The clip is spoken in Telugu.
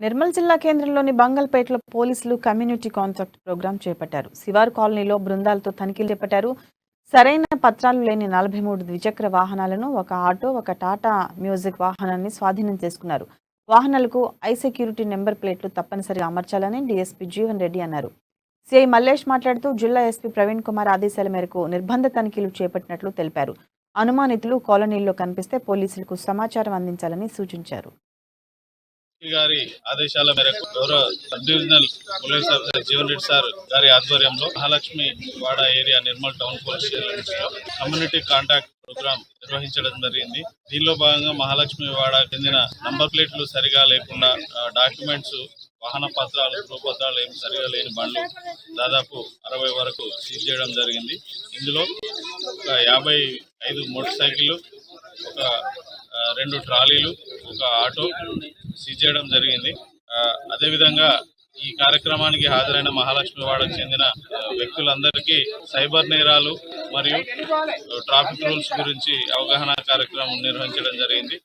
నిర్మల్ జిల్లా కేంద్రంలోని బంగల్పేటలో పోలీసులు కమ్యూనిటీ కాంట్రాక్ట్ ప్రోగ్రాం చేపట్టారు. శివారు కాలనీలో బృందాలతో తనిఖీలు చేపట్టారు. సరైన పత్రాలు లేని 43 ద్విచక్ర వాహనాలను, ఒక ఆటో, ఒక టాటా మ్యూజిక్ వాహనాన్ని స్వాధీనం చేసుకున్నారు. వాహనాలకు ఐ సెక్యూరిటీ నెంబర్ ప్లేట్లు తప్పనిసరిగా అమర్చాలని డీఎస్పీ జీవన్ రెడ్డి అన్నారు. సిఐ మల్లేష్ మాట్లాడుతూ జిల్లా ఎస్పీ ప్రవీణ్ కుమార్ ఆదేశాల మేరకు నిర్బంధ తనిఖీలు చేపట్టినట్లు తెలిపారు. అనుమానితులు కాలనీల్లో కనిపిస్తే పోలీసులకు సమాచారం అందించాలని సూచించారు. గారి ఆదేశాల మేరకు గౌరవ sub divisional police officer Jeevan Reddy sir గారి ఆధ్వర్యంలో Mahalakshmi Wada area Nirmal town police station community contact programme నిర్వహించడం జరిగింది. దీనిలో భాగంగా మహాలక్ష్మి వాడ చెందిన నంబర్ ప్లేట్లు సరిగా లేకుండా డాక్యుమెంట్స్, వాహన పత్రాలు, ధృవపత్రాలు ఏమి సరిగా లేని బండ్లు దాదాపు 60 వరకు సీజ్ చేయడం జరిగింది. ఇందులో ఒక 55 మోటార్ సైకిళ్ళు, ఒక 2 ట్రాలీలు, ఒక ఆటో సీజ్ చేయడం జరిగింది. అదేవిధంగా ఈ కార్యక్రమానికి హాజరైన మహాలక్ష్మి వాడకు చెందిన వ్యక్తులందరికీ సైబర్ నేరాలు మరియు ట్రాఫిక్ రూల్స్ గురించి అవగాహన కార్యక్రమం నిర్వహించడం జరిగింది.